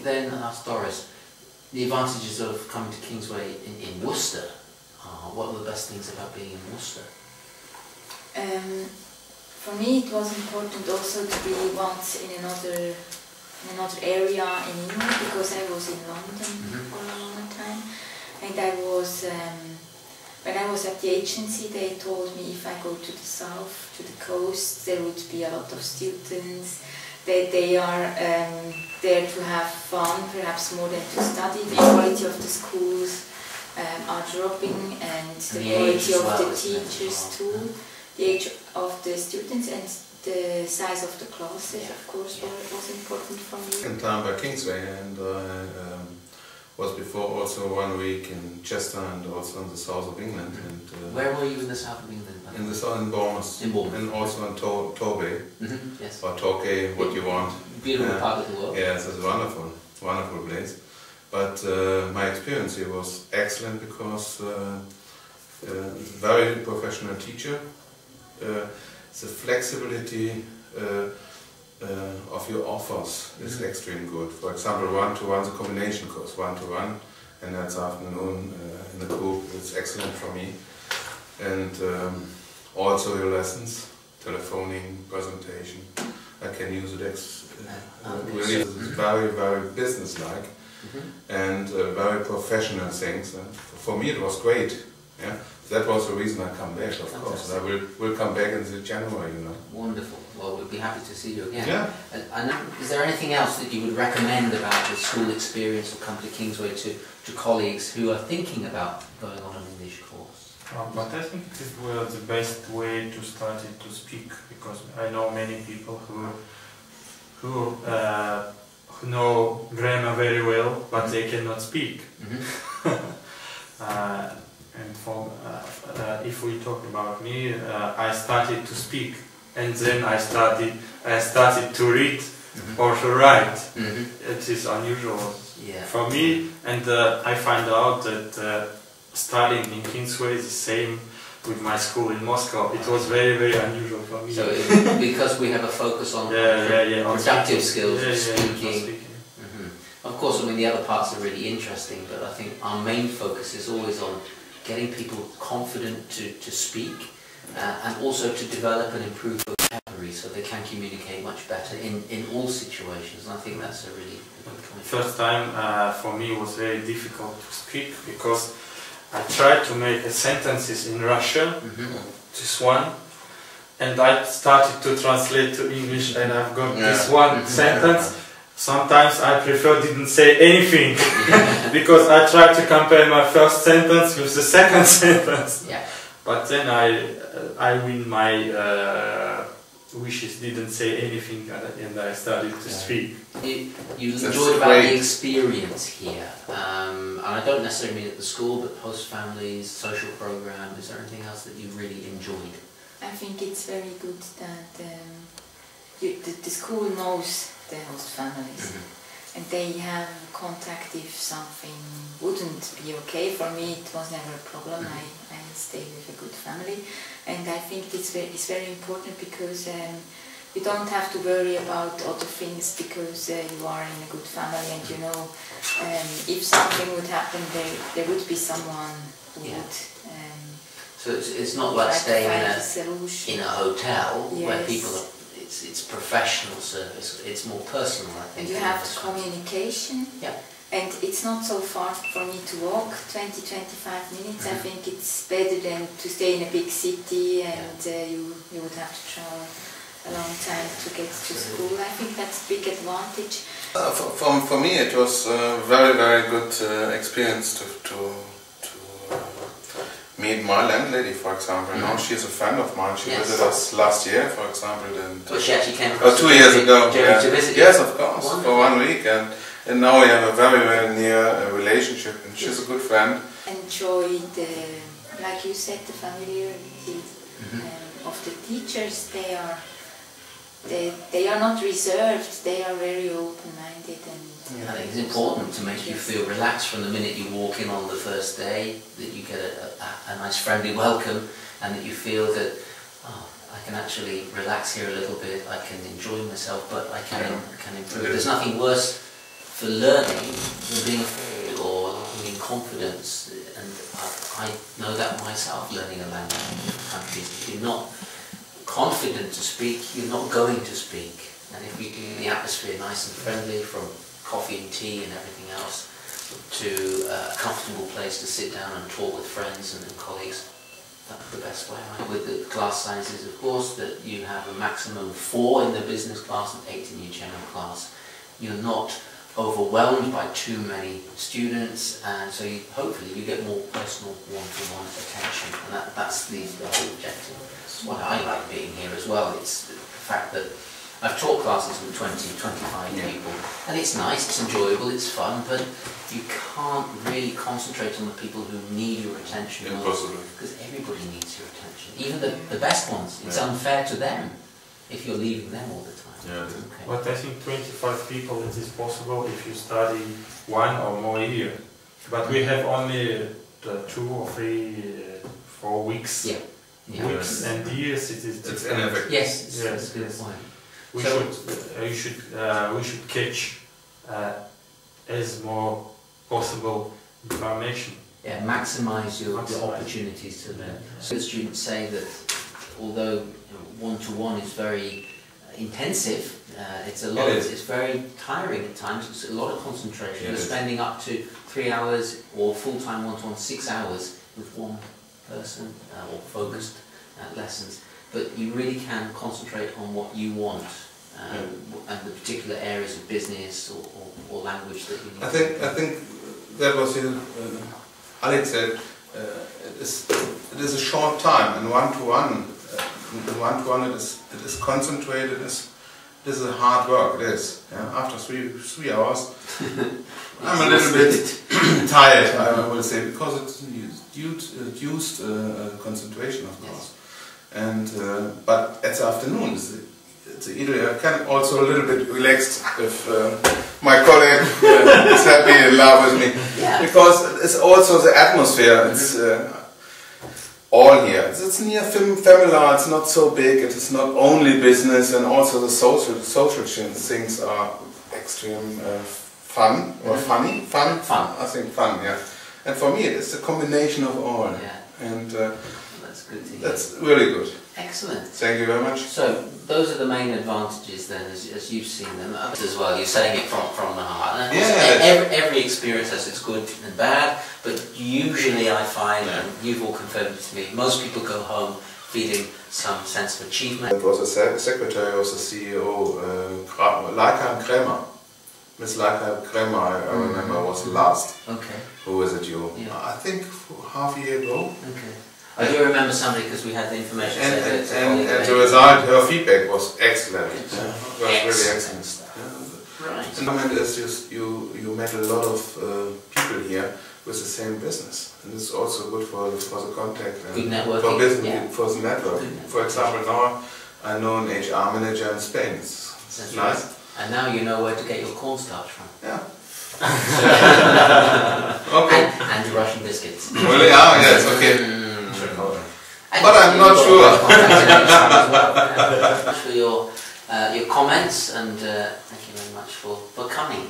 think then, Doris, the advantages of coming to Kingsway in Worcester are, what are the best things about being in Worcester? For me it was important also to be once in another area in England, because I was in London for a long time, and I was when I was at the agency they told me if I go to the south, to the coast, there would be a lot of students. They are there to have fun, perhaps more than to study. The quality of the schools are dropping, and the quality of the teachers too, the age of the students, and the size of the classes, of course, was important for me. Second time by Kingsway, and was before also 1 week in Chester and also in the south of England. And where were you in the south of England? In the south, in Bournemouth. In Bournemouth. And also in Torbay. Yes. Or Torquay, what you want. Beautiful part of the world. Yes, it's a wonderful, wonderful place. But my experience here was excellent because very professional teacher. The flexibility of your offers is extremely good. For example, one-to-one, the combination course, one-to-one, and that's afternoon in the group. It's excellent for me. And also your lessons, telephoning, presentation. I can use it really. It's very, very business-like and very professional things. And for me, it was great. Yeah. That was the reason I come back, of course. And I will come back in January, you know. Wonderful. Well, we'd be happy to see you again. Yeah. And is there anything else that you would recommend about the school experience or come to Kingsway to colleagues who are thinking about going on an English course? But I think it is the best way to start it to speak, because I know many people who know grammar very well, but they cannot speak. And if we talk about me, I started to speak, and then I started to read or to write. It is unusual for me, and I find out that studying in Kingsway is the same with my school in Moscow. It was very, very unusual for me. So because we have a focus on productive skills, speaking. Of course, I mean the other parts are really interesting, but I think our main focus is always on getting people confident to speak and also to develop and improve vocabulary so they can communicate much better in all situations, and I think that's a really good point. First time for me was very difficult to speak, because I tried to make sentences in Russian, this one, and I started to translate to English, and I've got this one sentence. Sometimes I didn't say anything because I tried to compare my first sentence with the second sentence. But then I win my wishes, didn't say anything, and I started to speak. You enjoyed about the experience here, and I don't necessarily mean at the school, but host families, social program. Is there anything else that you really enjoyed? I think it's very good that the school knows the host families, and they have contact if something wouldn't be okay. For me it was never a problem. I stay with a good family, and I think it's very important because you don't have to worry about other things, because you are in a good family, and you know if something would happen, there would be someone who would. So it's not like staying in a hotel where people are. It's professional service. It's more personal, I think. And you have communication. And it's not so far for me to walk, 20-25 minutes. I think it's better than to stay in a big city, and you would have to travel a long time to get to school. I think that's a big advantage. For me it was a very, very good experience to meet my landlady, for example. Now she's a friend of mine. She visited us last year, for example. And she actually came across 2 years ago. To visit you. Yes, of course, for 1 week. And now we have a very, very near relationship, and she's a good friend. Enjoy like you said, the familiarity of the teachers. They are not reserved. They are very open-minded, and I think it's important to make you feel relaxed from the minute you walk in on the first day, that you get a nice friendly welcome, and that you feel that, oh, I can actually relax here a little bit, I can enjoy myself, but I can improve. There's nothing worse for learning than being afraid or lacking in confidence. And I know that myself, learning a language in different countries. If you're not confident to speak, you're not going to speak. And if you keep the atmosphere nice and friendly, from coffee and tea and everything else, to a comfortable place to sit down and talk with friends and colleagues, that's the best way. With the class sizes, of course, that you have a maximum of 4 in the business class and 8 in your general class. You're not overwhelmed by too many students, and so hopefully you get more personal one-to-one attention, and that's the whole objective. That's what I like being here as well. It's the fact that I've taught classes with 20, 25 people, and it's nice, it's enjoyable, it's fun, but you can't really concentrate on the people who need your attention. Impossible. Because everybody needs your attention, even the best ones. It's unfair to them if you're leaving them all the time. Yeah. Okay. But I think 25 people it is possible if you study 1 or more year. But we have only 2 or 3, 4 weeks. Yeah. Weeks and years it is It's different. ineffective. Yes, Yes, that's a good yes. point. We should catch as more possible information. Yeah, maximise your opportunities to learn. So the students say that although one-to-one is very intensive, it's a lot. It's very tiring at times. It's a lot of concentration. You're spending up to 3 hours or full-time one-to-one 6 hours with one person or focused lessons. But you really can concentrate on what you want and the particular areas of business or language that you need. I think that was Alex said. It is a short time, and one-to-one. It is concentrated. It is a hard work. It is. Yeah? After three hours, I'm a little bit tired. I will say, because it's used concentration, of course. And but at the afternoon, I can also a little bit relaxed if my colleague is happy in love with me, because it's also the atmosphere. It's all here. It's near familiar. It's not so big. It is not only business, and also the social things are extreme fun or funny. Fun. I think fun. Yeah. And for me, it's a combination of all. Yeah. And that's good to hear. that's really good. Excellent. Thank you very much. So those are the main advantages then, as you've seen them as well. You're saying it from the heart. And of course, every experience has its good and bad, but usually I find, and you've all confirmed it to me, most people go home feeling some sense of achievement. It was a secretary of the CEO, Laika and Kremer. Miss Laika Kremer, I remember, was the last. Okay. Who is it you? Yeah. I think half a year ago. Okay. I do remember somebody because we had the information. And the result, her feedback was excellent. It was really excellent. Right. The moment is just you met a lot of people here with the same business, and it's also good for the contact and good networking. for business, for the network. For example, now I know an HR manager in Spain. It's nice. And now you know where to get your cornstarch from. Yeah. Okay. And the Russian biscuits. Well, yeah, yes, okay. But I'm not sure. For your comments, and thank you very much for coming.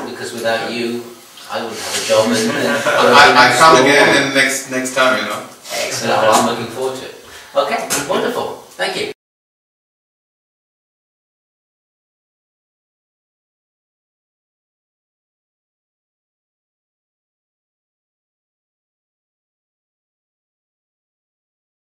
Because without you, I wouldn't have a job. I come again and next time, you know. Excellent. I'm looking forward to it. Okay, wonderful. Thank you.